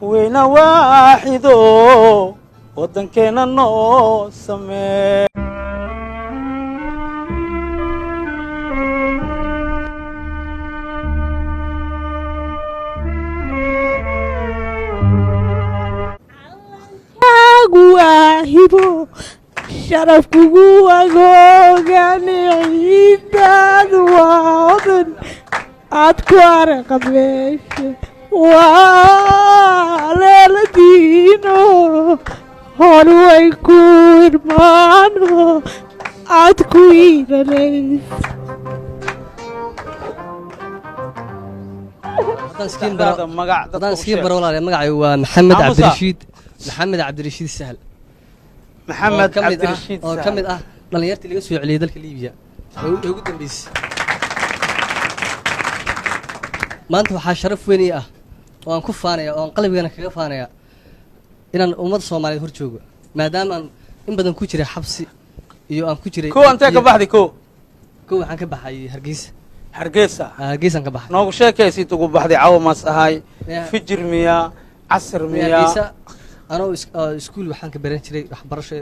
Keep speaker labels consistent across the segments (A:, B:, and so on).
A: weyna waaxido waddankeena noo samee
B: waahibo sharaf kugu agoogaani ciidaad waadan aad ku araqad meesha waa leeladiino hor way ku irmaano aad ku iiranays
C: haddaan iskiin baro walaale magacay waa maxamed cabdirashiid sahal
A: maxamed cabdirashiid
C: oo ka mid ah dhallinyartii laga soo celiyay dalka liibiya ee ugu dambeysay maanta waxaa sharaf weyn ii ah oo aan ku faanaya oo aan qalbigana kaga faanaya inaan ummadda soomaaliyeed hor joogo maadaama aan in badan ku jiray xabsi iyo aan ku jiray
A: ko antee ka baxday ko
C: waxaan ka baxay
A: hargeysa
C: hargeysaan ka baxay
A: noogu sheekaysid ugu baxday cawamas ahay fijir miya casr miya
C: anoo iskuul waxaan ka baran jiray waxbarasho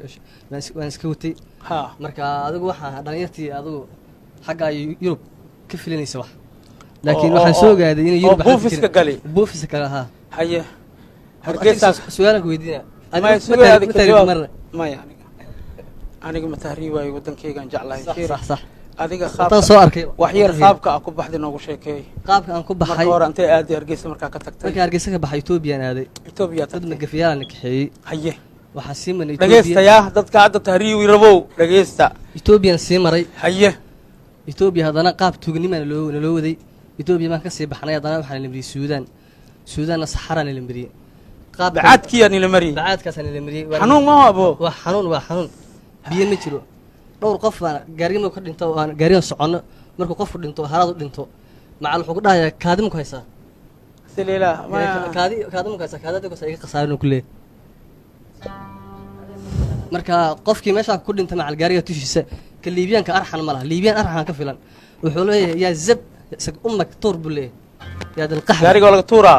C: waan iska watay marka adigu waxaan dhalinyartii adigu xagga Yurub ka filanaysa wax laakiin waxaan soo ogaaday in Yurub buufiska gali ha
A: haye hargeysa
C: su'aalan ku weydiina
A: aniga ma tahriibayo wadankaygan jeclahay
C: صح
A: adiga qaabka soo arkay wax yar qaabka ku baxday noogu sheekay
C: qaabka aan ku baxay
A: marka hore intee aad hargeysa markaa ka tagtay
C: marka hargeysa ka baxay Ethiopia
A: dad
C: magafiyaan kaxeeyay
A: haye
C: waxa sii maray
A: dhageysta yaa dadka hadda tahriibi rabow dhageysta
C: Ethiopia sii maray
A: haye
C: Ethiopia hadana qaab tuugnimada loo waday Ethiopia ma ka sii baxnay hadana waxaan la mariyay Suudaan saxara la mariyay
A: qaab baadkiyan la mariyay
C: baadkaas la mariyay
A: xanuun ma abo
C: waa xanuun biyo ma jiro dhowr qof baan gaariga ka dhinto aan gaariga socono markuu qofku dhinto haraad u dhinto macal wuxuu ku dhahayaa kaadim ku haysaa
A: saliila
C: kaadim ku haysaa kaadada ku sayga qasaarno kullee marka qofkii meesha ku dhintay macal gaariga tushiisa ka liibiyaanka arxan ma laha liibiyaan arxan ka filan wuxuu leeyahay yaa zab isag ummak tuur bulle yaa dal qaxar
A: gaariga laga tuuraa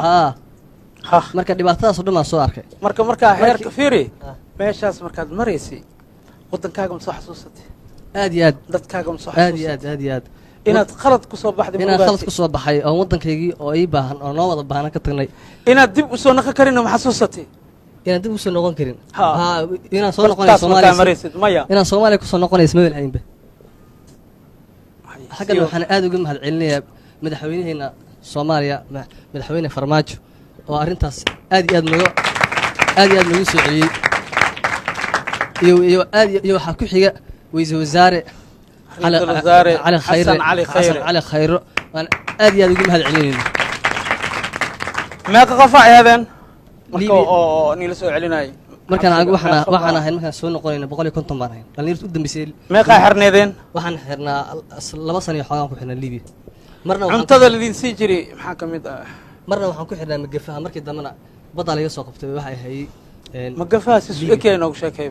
C: marka dhibaatadaas oo dhan soo arkay
A: marka heerka fiiri meeshaas markaad maraysay wadankaaga ma soo xasuusatay
C: aad iyo aad
A: dadkaaga ma soo xasuusatay
C: aad iyo aad
A: inaad qalad ku soo baxday
C: inaad qalad ku soo baxay oo wadankaygii oo ii baahan oo noo wada baahan ka tagnay
A: inaad dib u soo noqon karin ma xasuusatay
C: inaad dib u soo noqon karin inaan soo noqonayo Soomaaliya inaan Soomaaliya ku soo noqonayo isma walahaynba xaggan waxaan aad uga mahadcelinayaa madaxweynaheena Soomaaliya madaxweyne Farmaajo oo arintaas aad iyo aad noogu soo celiyay iyo waxa ku xiga wasaare على خير وانا ادي ادي ما هذا علينا
A: ما قفا هذا marka oo ni la soo celinay
C: markaan anigu waxaan ahay markaan soo noqonayna 150 baan ahay dhalinyartu u dambeysay
A: meeqa xirneedeen
C: waxaan xirnaa 2 sano xoogan ku xirnaa Liibiya
A: marna cuntada la idin sii jiray maxaa kamid ah
C: marna waxaan ku xirnaa magafaha markii dambana badal laga soo qabtay waxay ahay
A: magafaha si su'akeena ugu sheekay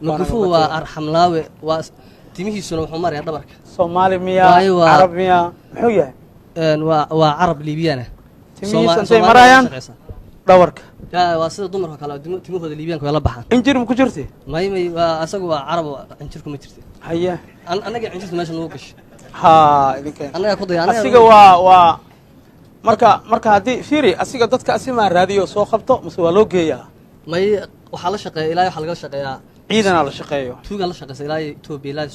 C: magafuhu waa arxam laawe waa timihiisuna wuxuu maray dhabarka
A: Soomaali miya Arab miya muxuu yahay
C: waa Arab Liibiyana
A: Soomaali marayaan dhabarka
C: waa sida dumarka kale timahooda Liibiyaanka way la baxaan
A: injir ku jirtay
C: may waa asagu waa Arab injirku ma jirtay
A: haye
C: anaga injirtu meesha noo gashay
A: idinka
C: anaga ku dayana
A: asiga waa marka hadii fiiri asiga dadka asima raadiyo soo qabto mise waa loo geeyaa
C: may waxa la shaqeeyaa ilaa waxa laga shaqeeyaa
A: ciidana la shaqeeyo
C: tuuga la shaqeeyaa ilaa Ethiopia ilaa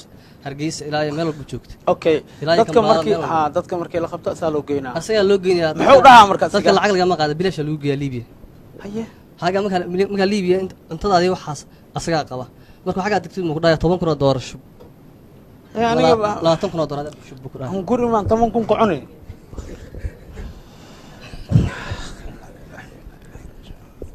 C: Hargeysa ilaa meel walba joogto
A: okay dadka markii la qabto asaa loo geynaa
C: asaga loo geynayaa
A: muxuu dhahaa marka
C: dadka lacag laga ma qaada bilaasha lagu geeyaa Liibiya
A: haye
C: haga marka Liibiya intadaadii waxaas asaga qaba marka waxa degtay ku dhaaya $10,000 shub
A: aniga
C: $20,000 shub ku dhaaya
A: guri maan 10,000 ku cunay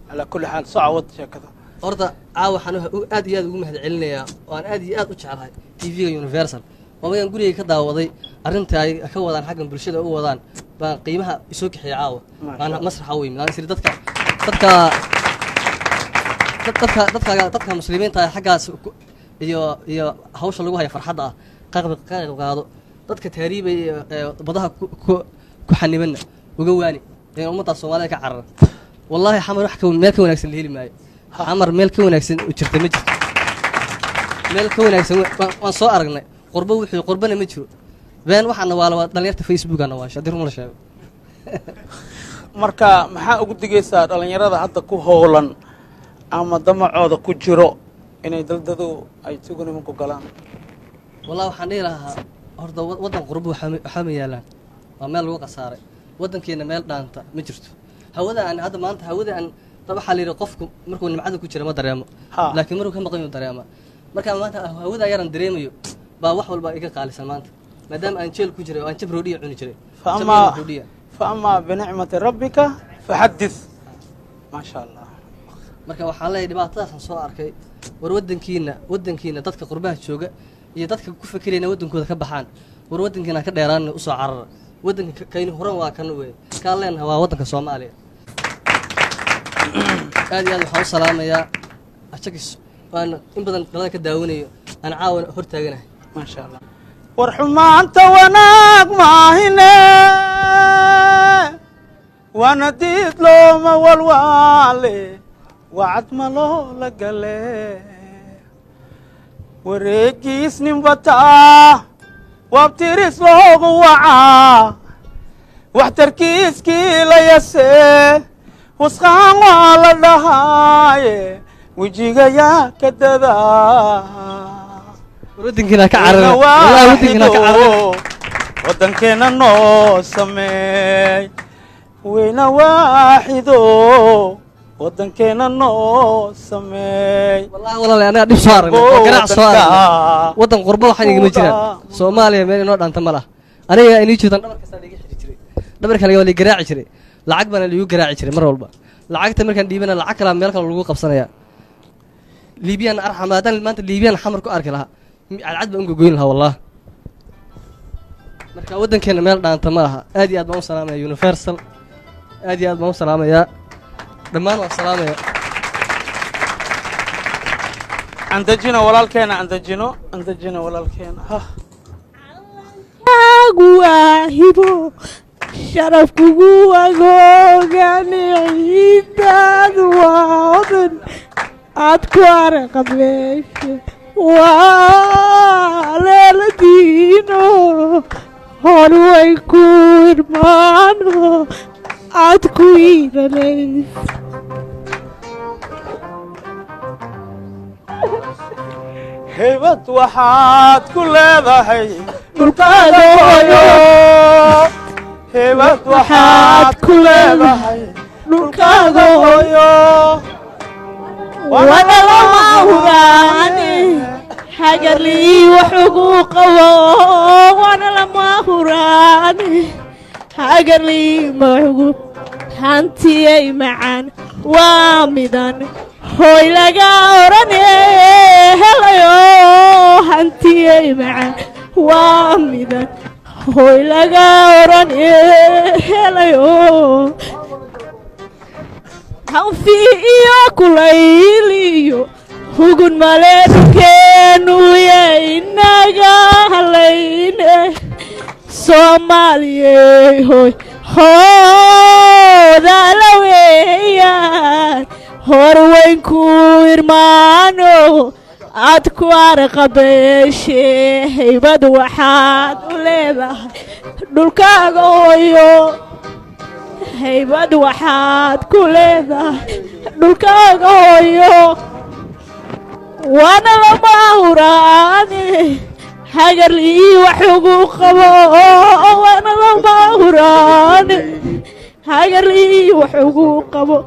A: على كل حال صعود كذا
C: orda caawa waxaan aad iyo aad ugu mahadcelinayaa oo aan aad iyo aad u jecelahay TV-ga Universal oo aan guriga ka daawaday arinta ay ka wadaan xaggan bulshada u wadaan baan qiimaha isoo kaxay caawa aan masraxa weyn aan sir dadka muslimiinta ah xaggaas iyo hawsha lagu hayo farxadda ah qayb qaado dadka taariibay badaha ku xaniban uga waani ee ummadda Soomaaliyeed ka carara والله حمر wax ka meel ka wanaagsan leeli maayo xamar meel ka wanaagsan u jirta ma jirto meel ka wanaagsan waan soo aragnay qurbo wixii qurbana ma jiro been waxana waa dhalinyarta Facebook ana waa shadir ma sheego
A: marka maxaa ugu digaysaa dhalinyarada hadda ku hoolan ama damacooda ku jiro inay daldado ay tugunimo ku galaan
C: والله waxaan dheeraha horta wadan qurbo waxa ma yaalaan waa meel lagu qasaaray wadankeena meel dhaanta ma jirto hawada aan hadda maanta hawada aan waxa la yiri qofku markuu nimcada ku jira ma dareemo laakiin markuu ka maqan yahay dareema marka maanta hawada yaran dareemayo baa wax walba iga qaalisan maanta maadaama aan jeel ku jiray oo aan jab roodiya cuni jiray
A: fa amma bi ni'mati rabbika fahaddith ma sha Allah
C: marka waxa la dhibaatadaas soo arkay war wadankiina dadka qurbaha jooga iyo dadka ku fikirayna wadankooda ka baxaan war wadankiina ka dheeraan u soo carar wadanka kayni horan waa kan weey ka leenahay waa wadanka Soomaaliya aad iyo aad waxaan salaamayaa ashakis waan in badan dalada ka daawanayo aan caawan hortaaganahay
A: ma sha Allah war xumaanta wanaag maahine wana diid looma walwaale wacad ma loola gale wareegiis ninbataa wabtiris loogu wacaa waxtarkiiskii la yasee wasqaan waa la dhahaaye wejigayaa ka dadaa
C: wadankeena ka carara wallahi wadankeena ka carara
A: wadankeena noo sameey weyna waaxido wadankeena noo sameey
C: wallahi anaga dhib soo aragnay oo garaac soo aragnay wadan qurbo waxa igama jiraan Soomaaliya meel inoo dhaanta ma laha aniga inii jeedan dhabarka saa dhiga xiri jiray dhabarka laga wali garaac jiray lacag bana lagu garaac jiray mar walba lacagta markaan dhiibana lacag kala meel kale lagu qabsanaya Liibiyan arxamaadan maanta Liibiyan xamar ku arki laha alcad baan ugu goyn laha wallahi marka wadankeena meel dhaanta ma laha aad iyo aad baan u salaamayaa Universal aad iyo aad baan u salaamayaa dhammaan waa salaamaya
A: andajina walaalkeena andajina walaalkeena ha
B: waahibo sharaf kugu agooganidaad waadan aad ku araqabeeshe waa leeladiino hor way ku irmaano aad ku iiranays
A: heybad waxaad ku leedahay dhulkaaga hooyo heybad waxaad ku leedahay dhulkaaga hooyo
B: wana lama huraane hagarlii wax ugu qabo wana lama huraane hagarlii maxugu hantiyay macaan waa midan hoy laga orane helayo hantiyay macaan waa midan hoy laga orane helayo hanfi iyo kulayliyo hugun maleedkeenu yaynaga halayne Soomaaliyey hoy hooda la weeyaan hor weyn ku irmaano aad ku arqabeeshe heybad waxaad u leedahay dhulkaaga hooyo heybad waxaad ku leedahay dhulkaaga hooyo wana lama huraane hagarlii wax ugu qabo wana lama huraane hagarlii wax ugu qabo